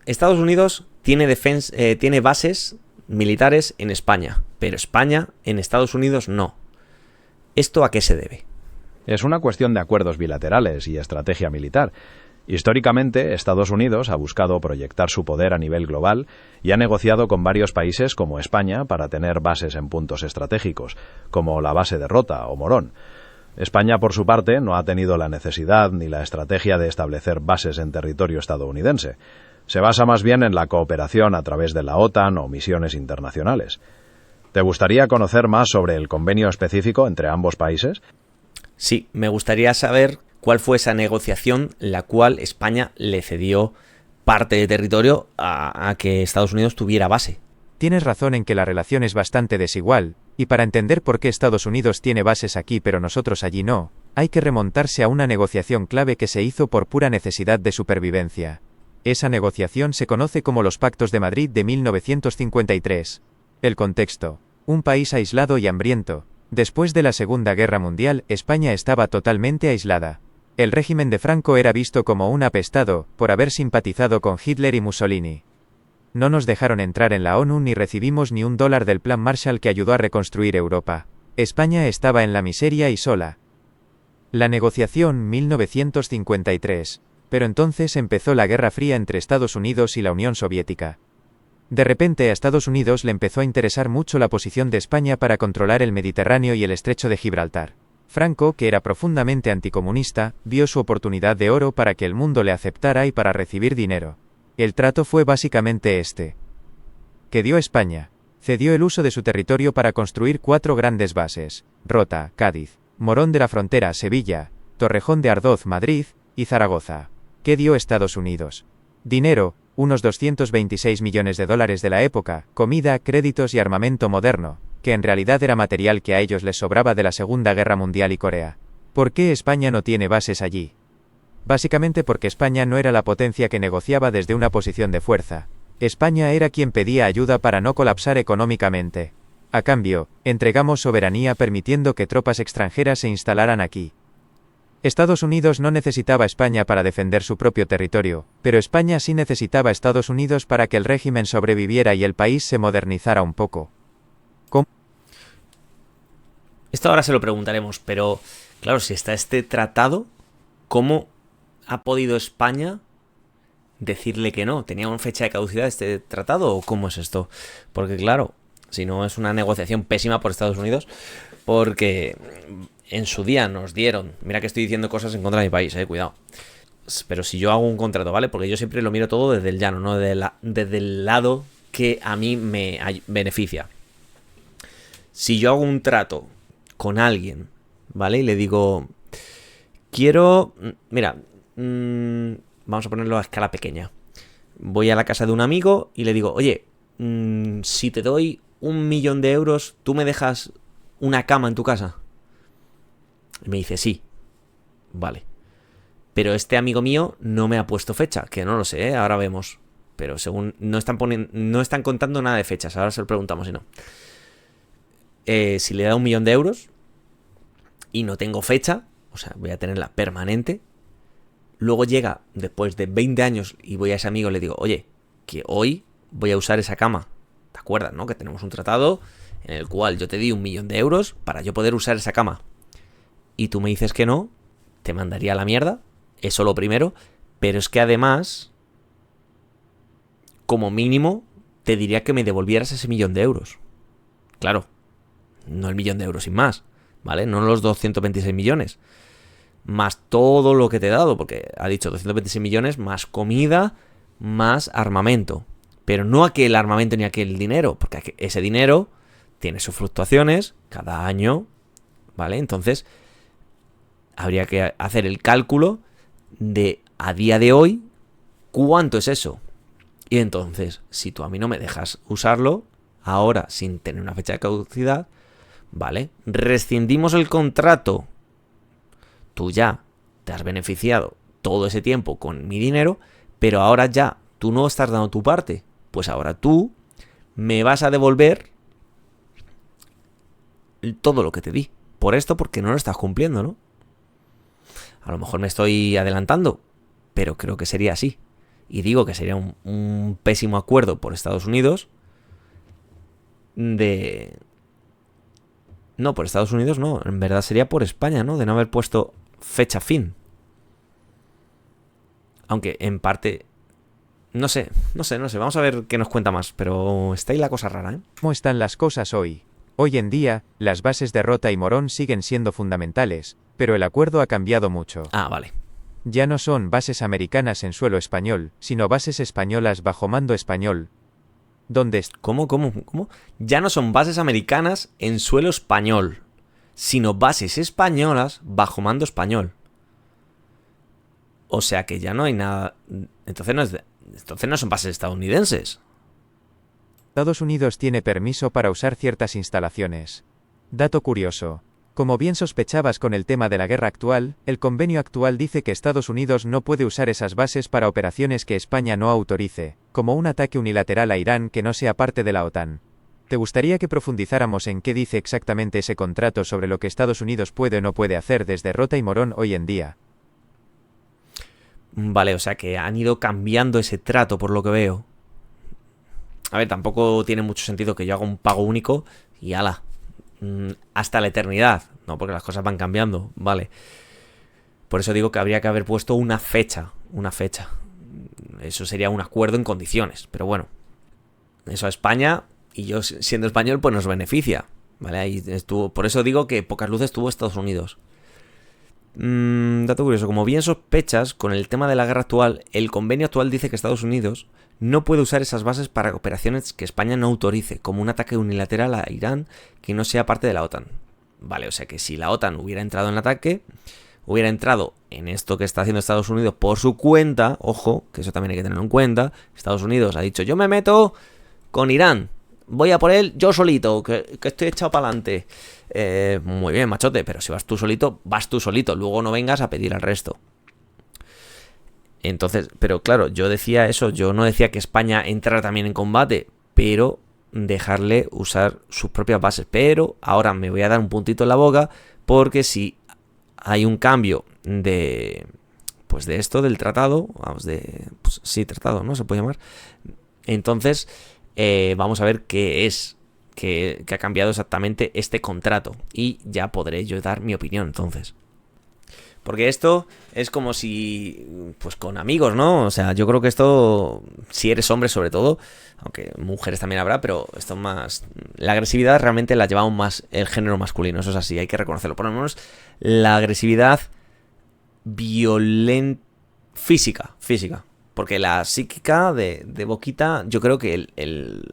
Estados Unidos tiene bases militares en España, pero España en Estados Unidos no. ¿Esto a qué se debe? Es una cuestión de acuerdos bilaterales y estrategia militar. Históricamente, Estados Unidos ha buscado proyectar su poder a nivel global y ha negociado con varios países como España para tener bases en puntos estratégicos, como la base de Rota o Morón. España, por su parte, no ha tenido la necesidad ni la estrategia de establecer bases en territorio estadounidense. Se basa más bien en la cooperación a través de la OTAN o misiones internacionales. ¿Te gustaría conocer más sobre el convenio específico entre ambos países? Sí, me gustaría saber cuál fue esa negociación en la cual España le cedió parte de territorio a que Estados Unidos tuviera base. Tienes razón en que la relación es bastante desigual, y para entender por qué Estados Unidos tiene bases aquí pero nosotros allí no, hay que remontarse a una negociación clave que se hizo por pura necesidad de supervivencia. Esa negociación se conoce como los Pactos de Madrid de 1953. El contexto: un país aislado y hambriento. Después de la Segunda Guerra Mundial, España estaba totalmente aislada. El régimen de Franco era visto como un apestado, por haber simpatizado con Hitler y Mussolini. No nos dejaron entrar en la ONU ni recibimos ni $1 del Plan Marshall que ayudó a reconstruir Europa. España estaba en la miseria y sola. La negociación 1953. Pero entonces empezó la Guerra Fría entre Estados Unidos y la Unión Soviética. De repente a Estados Unidos le empezó a interesar mucho la posición de España para controlar el Mediterráneo y el Estrecho de Gibraltar. Franco, que era profundamente anticomunista, vio su oportunidad de oro para que el mundo le aceptara y para recibir dinero. El trato fue básicamente este. ¿Qué dio España? Cedió el uso de su territorio para construir 4 grandes bases: Rota, Cádiz; Morón de la Frontera, Sevilla; Torrejón de Ardoz, Madrid; y Zaragoza. ¿Qué dio Estados Unidos? Dinero, unos $226 millones de la época, comida, créditos y armamento moderno, que en realidad era material que a ellos les sobraba de la Segunda Guerra Mundial y Corea. ¿Por qué España no tiene bases allí? Básicamente porque España no era la potencia que negociaba desde una posición de fuerza. España era quien pedía ayuda para no colapsar económicamente. A cambio, entregamos soberanía permitiendo que tropas extranjeras se instalaran aquí. Estados Unidos no necesitaba a España para defender su propio territorio, pero España sí necesitaba a Estados Unidos para que el régimen sobreviviera y el país se modernizara un poco. ¿Cómo? Esto ahora se lo preguntaremos, pero claro, si está este tratado, ¿cómo ha podido España decirle que no? ¿Tenía una fecha de caducidad este tratado o cómo es esto? Porque claro, si no es una negociación pésima por Estados Unidos, porque en su día nos dieron, mira que estoy diciendo cosas en contra de mi país, cuidado, pero si yo hago un contrato, ¿vale? Porque yo siempre lo miro todo desde el llano, no desde el lado que a mí me beneficia. Si yo hago un trato con alguien, ¿vale? Y le digo, quiero, mira, vamos a ponerlo a escala pequeña. Voy a la casa de un amigo y le digo, oye, si te doy 1.000.000 de euros, ¿tú me dejas una cama en tu casa? Y me dice, sí. Vale. Pero este amigo mío no me ha puesto fecha, que no lo sé, ahora vemos. Pero según no están contando nada de fechas, ahora se lo preguntamos si no. Si le da 1.000.000 de euros y no tengo fecha, o sea, voy a tenerla permanente. Luego llega después de 20 años y voy a ese amigo y le digo, oye, que hoy voy a usar esa cama. ¿Te acuerdas, no? Que tenemos un tratado en el cual yo te di 1.000.000 de euros para yo poder usar esa cama. Y tú me dices que no, te mandaría a la mierda. Eso lo primero. Pero es que además, como mínimo, te diría que me devolvieras ese 1.000.000 de euros. Claro, no el 1.000.000 de euros sin más, ¿vale? No los 226 millones. Más todo lo que te he dado, porque ha dicho 226 millones más comida, más armamento. Pero no aquel armamento ni aquel dinero, porque ese dinero tiene sus fluctuaciones cada año, ¿vale? Entonces, habría que hacer el cálculo de a día de hoy cuánto es eso. Y entonces, si tú a mí no me dejas usarlo, ahora sin tener una fecha de caducidad, ¿vale? Rescindimos el contrato. Tú ya te has beneficiado todo ese tiempo con mi dinero, pero ahora ya tú no estás dando tu parte. Pues ahora tú me vas a devolver todo lo que te di. Por esto, porque no lo estás cumpliendo, ¿no? A lo mejor me estoy adelantando, pero creo que sería así. y digo que sería un pésimo acuerdo por Estados Unidos de... No, por Estados Unidos no, en verdad sería por España, ¿no? De no haber puesto fecha fin. Aunque en parte... No sé, vamos a ver qué nos cuenta más, pero está ahí la cosa rara, ¿eh? ¿Cómo están las cosas hoy? Hoy en día, las bases de Rota y Morón siguen siendo fundamentales, pero el acuerdo ha cambiado mucho. Ah, vale. Ya no son bases americanas en suelo español, sino bases españolas bajo mando español. ¿Dónde está? ¿Cómo? Ya no son bases americanas en suelo español, sino bases españolas bajo mando español. O sea que ya no hay nada... Entonces no son bases estadounidenses. Estados Unidos tiene permiso para usar ciertas instalaciones. Dato curioso. Como bien sospechabas con el tema de la guerra actual, el convenio actual dice que Estados Unidos no puede usar esas bases para operaciones que España no autorice, como un ataque unilateral a Irán que no sea parte de la OTAN. ¿Te gustaría que profundizáramos en qué dice exactamente ese contrato sobre lo que Estados Unidos puede o no puede hacer desde Rota y Morón hoy en día? Vale, o sea que han ido cambiando ese trato por lo que veo. A ver, tampoco tiene mucho sentido que yo haga un pago único y ala, hasta la eternidad, ¿no? Porque las cosas van cambiando, vale. Por eso digo que habría que haber puesto una fecha. Eso sería un acuerdo en condiciones, pero bueno. Eso a España, y yo siendo español, pues nos beneficia, ¿vale? Ahí estuvo, por eso digo que pocas luces tuvo Estados Unidos. Dato curioso, como bien sospechas, con el tema de la guerra actual, el convenio actual dice que Estados Unidos no puede usar esas bases para operaciones que España no autorice, como un ataque unilateral a Irán que no sea parte de la OTAN. Vale, o sea que si la OTAN hubiera entrado en el ataque, hubiera entrado en esto que está haciendo Estados Unidos por su cuenta, ojo, que eso también hay que tenerlo en cuenta, Estados Unidos ha dicho, yo me meto con Irán, voy a por él yo solito, que estoy echado para adelante. Muy bien, machote, pero si vas tú solito, luego no vengas a pedir al resto. Entonces, pero claro, yo decía eso, yo no decía que España entrara también en combate, pero dejarle usar sus propias bases. Pero ahora me voy a dar un puntito en la boca, porque si hay un cambio de... Pues de esto, del tratado, pues sí, tratado, ¿no? Se puede llamar. Entonces, vamos a ver qué es, que ha cambiado exactamente este contrato. Y ya podré yo dar mi opinión, entonces. Porque esto es como si, pues con amigos, ¿no? O sea, yo creo que esto, si eres hombre sobre todo, aunque mujeres también habrá, pero esto más... La agresividad realmente la llevamos más el género masculino, eso es así, hay que reconocerlo. Por lo menos la agresividad física. Porque la psíquica de boquita, yo creo que el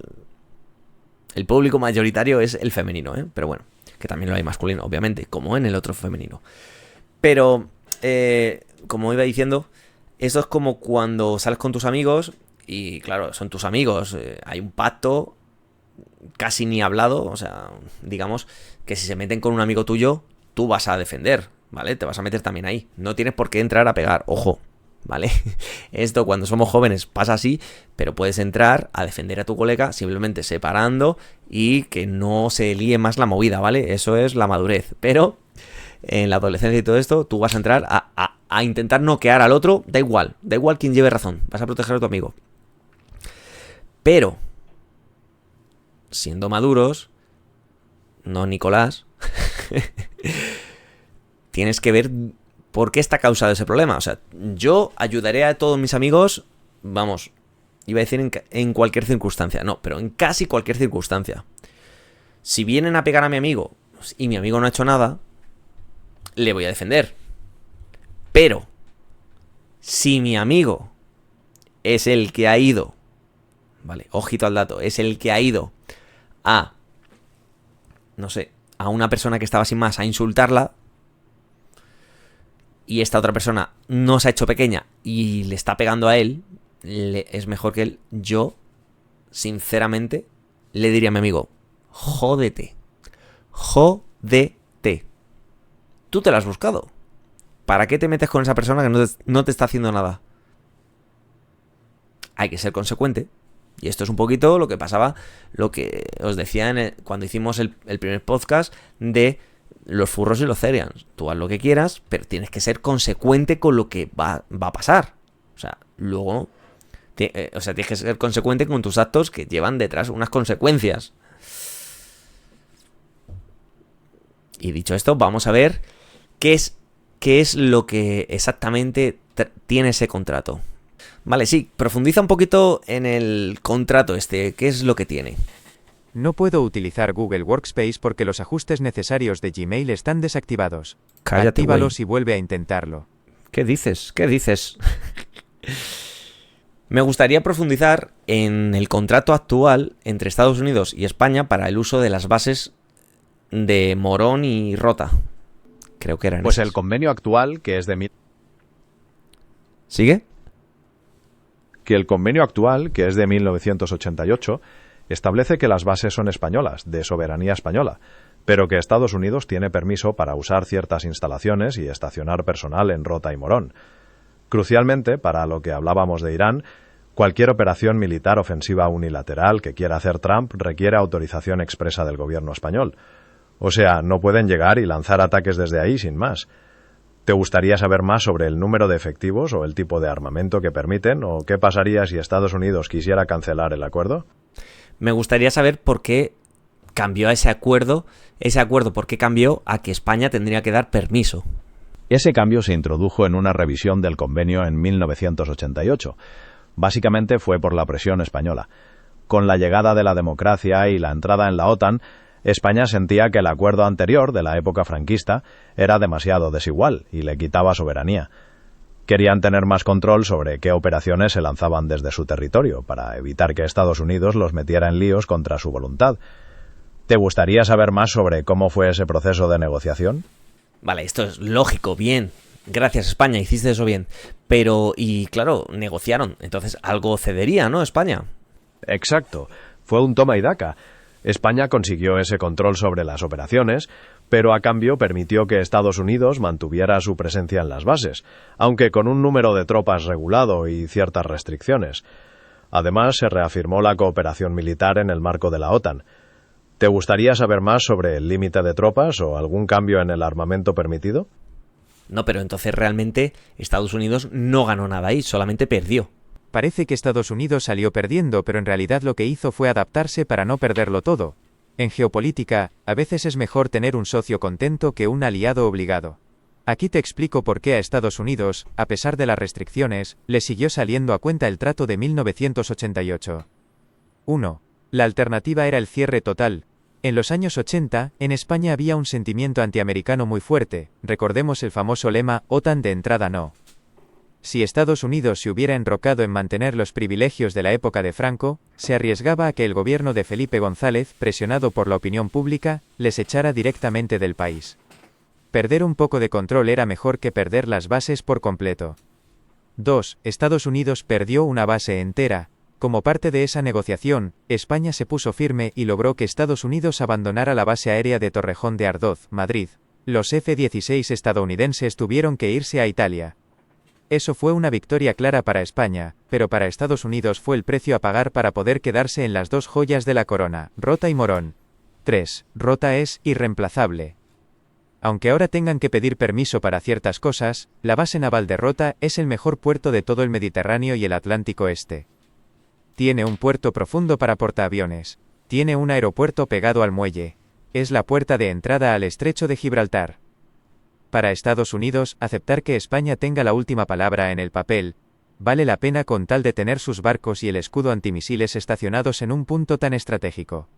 público mayoritario es el femenino, ¿eh? Pero bueno, que también lo hay masculino, obviamente, como en el otro femenino. Pero, como iba diciendo, eso es como cuando sales con tus amigos y, claro, son tus amigos, hay un pacto casi ni hablado, o sea, digamos que si se meten con un amigo tuyo, tú vas a defender, ¿vale? Te vas a meter también ahí, no tienes por qué entrar a pegar, ojo, ¿vale? Esto cuando somos jóvenes pasa así, pero puedes entrar a defender a tu colega simplemente separando y que no se líe más la movida, ¿vale? Eso es la madurez, pero... En la adolescencia y todo esto, tú vas a entrar a intentar noquear al otro, da igual quien lleve razón, vas a proteger a tu amigo. Pero, siendo maduros, no Nicolás, tienes que ver por qué está causado ese problema. O sea, yo ayudaré a todos mis amigos, vamos, iba a decir en cualquier circunstancia, no, pero en casi cualquier circunstancia. Si vienen a pegar a mi amigo y mi amigo no ha hecho nada, le voy a defender. Pero si mi amigo es el que ha ido, vale, ojito al dato, es el que ha ido a, no sé, a una persona que estaba sin más a insultarla, y esta otra persona no se ha hecho pequeña y le está pegando a él, es mejor que él. Yo, sinceramente, le diría a mi amigo, jódete. Tú te la has buscado. ¿Para qué te metes con esa persona que no te está haciendo nada? Hay que ser consecuente. Y esto es un poquito lo que pasaba, lo que os decía cuando hicimos el primer podcast de los furros y los Therians. Tú haz lo que quieras, pero tienes que ser consecuente con lo que va a pasar. O sea, luego O sea, tienes que ser consecuente con tus actos que llevan detrás unas consecuencias. Y dicho esto, vamos a ver qué es lo que exactamente tiene ese contrato. Vale, sí, profundiza un poquito en el contrato este. ¿Qué es lo que tiene? No puedo utilizar Google Workspace porque los ajustes necesarios de Gmail están desactivados. Cállate, Actívalos güey. y vuelve a intentarlo. ¿Qué dices? ¿Qué dices? Me gustaría profundizar en el contrato actual entre Estados Unidos y España para el uso de las bases de Morón y Rota. Creo que eran Pues esas. el convenio actual, que es de ¿Sigue? el convenio actual, que es de 1988, establece que las bases son españolas, de soberanía española, pero que Estados Unidos tiene permiso para usar ciertas instalaciones y estacionar personal en Rota y Morón. Crucialmente, para lo que hablábamos de Irán, cualquier operación militar ofensiva unilateral que quiera hacer Trump requiere autorización expresa del gobierno español. O sea, no pueden llegar y lanzar ataques desde ahí sin más. ¿Te gustaría saber más sobre el número de efectivos o el tipo de armamento que permiten? ¿O qué pasaría si Estados Unidos quisiera cancelar el acuerdo? Me gustaría saber por qué cambió ese acuerdo, por qué cambió a que España tendría que dar permiso. Ese cambio se introdujo en una revisión del convenio en 1988. Básicamente fue por la presión española. Con la llegada de la democracia y la entrada en la OTAN, España sentía que el acuerdo anterior, de la época franquista, era demasiado desigual y le quitaba soberanía. Querían tener más control sobre qué operaciones se lanzaban desde su territorio, para evitar que Estados Unidos los metiera en líos contra su voluntad. ¿Te gustaría saber más sobre cómo fue ese proceso de negociación? Vale, esto es lógico, bien. Gracias, España, hiciste eso bien. Pero, y claro, negociaron. Entonces algo cedería, ¿no, España? Exacto. Fue un toma y daca. España consiguió ese control sobre las operaciones, pero a cambio permitió que Estados Unidos mantuviera su presencia en las bases, aunque con un número de tropas regulado y ciertas restricciones. Además, se reafirmó la cooperación militar en el marco de la OTAN. ¿Te gustaría saber más sobre el límite de tropas o algún cambio en el armamento permitido? No, pero entonces realmente Estados Unidos no ganó nada ahí, solamente perdió. Parece que Estados Unidos salió perdiendo, pero en realidad lo que hizo fue adaptarse para no perderlo todo. En geopolítica, a veces es mejor tener un socio contento que un aliado obligado. Aquí te explico por qué a Estados Unidos, a pesar de las restricciones, le siguió saliendo a cuenta el trato de 1988. 1. La alternativa era el cierre total. En los años 80, en España había un sentimiento antiamericano muy fuerte, recordemos el famoso lema OTAN de entrada no. Si Estados Unidos se hubiera enrocado en mantener los privilegios de la época de Franco, se arriesgaba a que el gobierno de Felipe González, presionado por la opinión pública, les echara directamente del país. Perder un poco de control era mejor que perder las bases por completo. 2. Estados Unidos perdió una base entera. Como parte de esa negociación, España se puso firme y logró que Estados Unidos abandonara la base aérea de Torrejón de Ardoz, Madrid. Los F-16 estadounidenses tuvieron que irse a Italia. Eso fue una victoria clara para España, pero para Estados Unidos fue el precio a pagar para poder quedarse en las dos joyas de la corona, Rota y Morón. 3. Rota es irreemplazable. Aunque ahora tengan que pedir permiso para ciertas cosas, la base naval de Rota es el mejor puerto de todo el Mediterráneo y el Atlántico Este. Tiene un puerto profundo para portaaviones. Tiene un aeropuerto pegado al muelle. Es la puerta de entrada al estrecho de Gibraltar. Para Estados Unidos, aceptar que España tenga la última palabra en el papel, vale la pena con tal de tener sus barcos y el escudo antimisiles estacionados en un punto tan estratégico.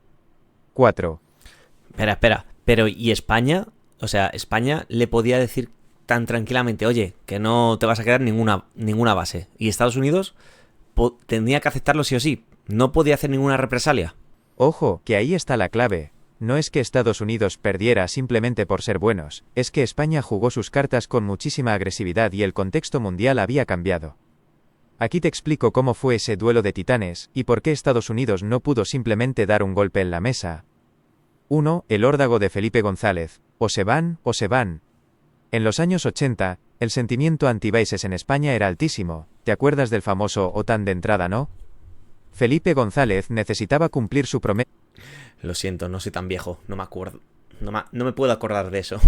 4. Espera. Pero, ¿y España? O sea, España le podía decir tan tranquilamente, oye, que no te vas a quedar ninguna base. Y Estados Unidos tendría que aceptarlo sí o sí. No podía hacer ninguna represalia. Ojo, que ahí está la clave. No es que Estados Unidos perdiera simplemente por ser buenos, es que España jugó sus cartas con muchísima agresividad y el contexto mundial había cambiado. Aquí te explico cómo fue ese duelo de titanes, y por qué Estados Unidos no pudo simplemente dar un golpe en la mesa. 1. El órdago de Felipe González. O se van, o se van. En los años 80, el sentimiento anti-bases en España era altísimo. ¿Te acuerdas del famoso OTAN de entrada, no? Felipe González necesitaba cumplir su promesa. Lo siento, no soy tan viejo, no me acuerdo. No me puedo acordar de eso.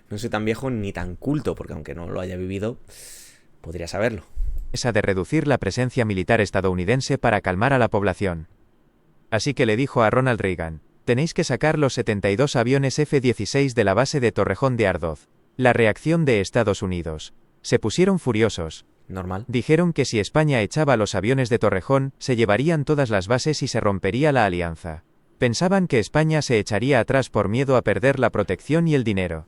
No soy tan viejo ni tan culto, porque aunque no lo haya vivido, podría saberlo. de reducir la presencia militar estadounidense para calmar a la población. Así que le dijo a Ronald Reagan, tenéis que sacar los 72 aviones F-16 de la base de Torrejón de Ardoz. La reacción de Estados Unidos. Se pusieron furiosos. Normal. Dijeron que si España echaba los aviones de Torrejón, se llevarían todas las bases y se rompería la alianza. Pensaban que España se echaría atrás por miedo a perder la protección y el dinero.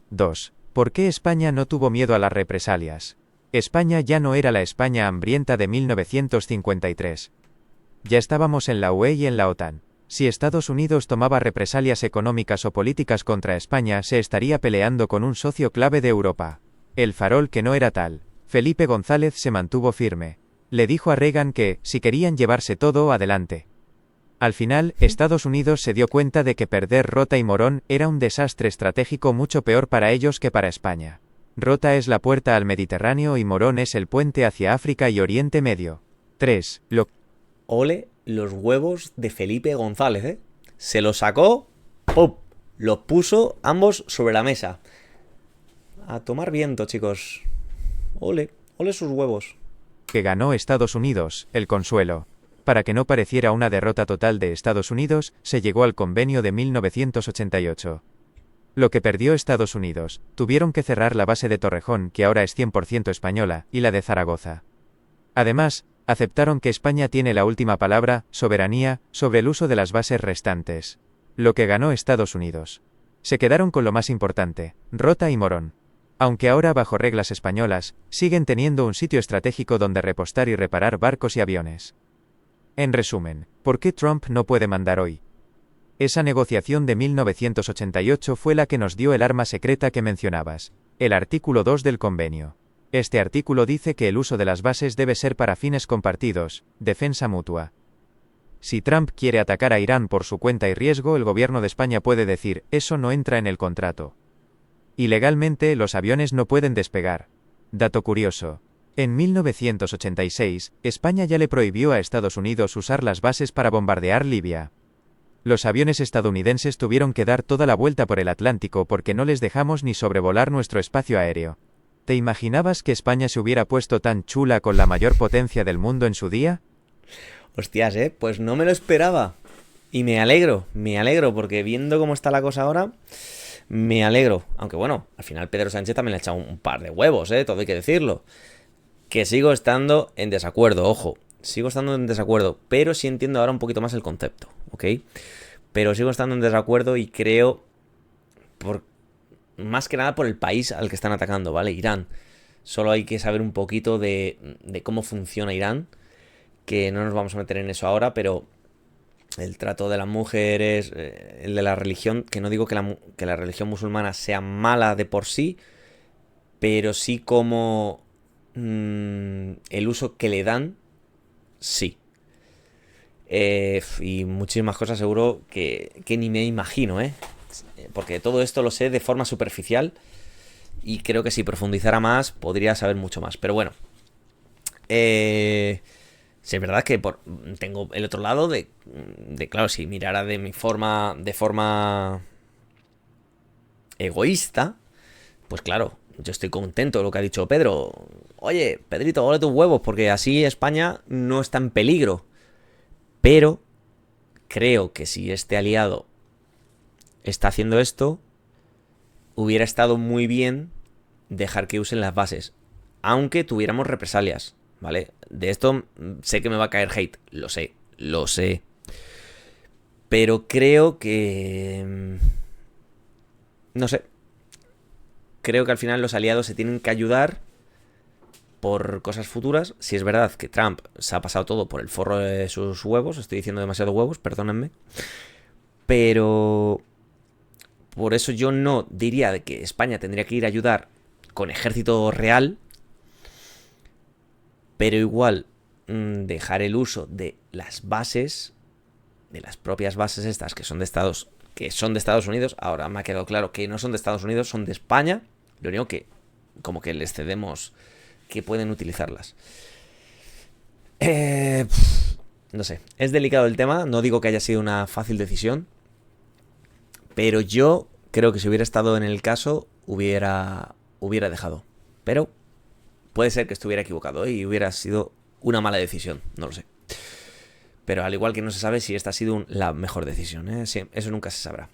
2. ¿Por qué España no tuvo miedo a las represalias? España ya no era la España hambrienta de 1953. Ya estábamos en la UE y en la OTAN. Si Estados Unidos tomaba represalias económicas o políticas contra España, se estaría peleando con un socio clave de Europa. El farol que no era tal. Felipe González se mantuvo firme. Le dijo a Reagan que, si querían llevarse todo, adelante. Al final, Estados Unidos se dio cuenta de que perder Rota y Morón era un desastre estratégico mucho peor para ellos que para España. Rota es la puerta al Mediterráneo y Morón es el puente hacia África y Oriente Medio. 3. Ole los huevos de Felipe González, ¿eh? Se los sacó, ¡pum! Los puso ambos sobre la mesa. A tomar viento, chicos. Ole sus huevos. Que ganó Estados Unidos, el consuelo. Para que no pareciera una derrota total de Estados Unidos, se llegó al convenio de 1988. Lo que perdió Estados Unidos, tuvieron que cerrar la base de Torrejón, que ahora es 100% española, y la de Zaragoza. Además, aceptaron que España tiene la última palabra, soberanía, sobre el uso de las bases restantes. Lo que ganó Estados Unidos. Se quedaron con lo más importante, Rota y Morón. Aunque ahora bajo reglas españolas, siguen teniendo un sitio estratégico donde repostar y reparar barcos y aviones. En resumen, ¿por qué Trump no puede mandar hoy? Esa negociación de 1988 fue la que nos dio el arma secreta que mencionabas, el artículo 2 del convenio. Este artículo dice que el uso de las bases debe ser para fines compartidos, defensa mutua. Si Trump quiere atacar a Irán por su cuenta y riesgo, el gobierno de España puede decir, eso no entra en el contrato. Y legalmente, los aviones no pueden despegar. Dato curioso. En 1986, España ya le prohibió a Estados Unidos usar las bases para bombardear Libia. Los aviones estadounidenses tuvieron que dar toda la vuelta por el Atlántico porque no les dejamos ni sobrevolar nuestro espacio aéreo. ¿Te imaginabas que España se hubiera puesto tan chula con la mayor potencia del mundo en su día? Hostias, pues no me lo esperaba. Y me alegro, porque viendo cómo está la cosa ahora, me alegro. Aunque bueno, al final Pedro Sánchez también le ha echado un par de huevos, todo hay que decirlo. Que sigo estando en desacuerdo, ojo. Sigo estando en desacuerdo, pero sí entiendo ahora un poquito más el concepto, ¿ok? Pero sigo estando en desacuerdo y creo, más que nada por el país al que están atacando, ¿vale? Irán. Solo hay que saber un poquito de cómo funciona Irán, que no nos vamos a meter en eso ahora, pero el trato de las mujeres, el de la religión, que no digo que la religión musulmana sea mala de por sí, pero sí como el uso que le dan, sí. Y muchísimas cosas seguro que ni me imagino, porque todo esto lo sé de forma superficial y creo que si profundizara más podría saber mucho más. Pero bueno, sí es verdad que tengo el otro lado de claro, si mirara de forma egoísta, pues claro, yo estoy contento de lo que ha dicho Pedro. Oye, Pedrito, ole tus huevos, porque así España no está en peligro. Pero creo que si este aliado está haciendo esto, hubiera estado muy bien dejar que usen las bases, aunque tuviéramos represalias, ¿vale? De esto sé que me va a caer hate, lo sé. Pero creo que no sé. Creo que al final los aliados se tienen que ayudar por cosas futuras. Si es verdad que Trump se ha pasado todo por el forro de sus huevos, estoy diciendo demasiado huevos, perdónenme, pero por eso yo no diría de que España tendría que ir a ayudar con ejército real, pero igual dejar el uso de las bases, de las propias bases estas que son de Estados Unidos. Ahora me ha quedado claro que no son de Estados Unidos, son de España. Lo único que como que les cedemos que pueden utilizarlas. No sé, es delicado el tema. No digo que haya sido una fácil decisión, pero yo creo que si hubiera estado en el caso hubiera dejado. Pero Puede ser que estuviera equivocado y hubiera sido una mala decisión, no lo sé. Pero al igual que no se sabe si esta ha sido la mejor decisión, ¿eh? Sí, eso nunca se sabrá.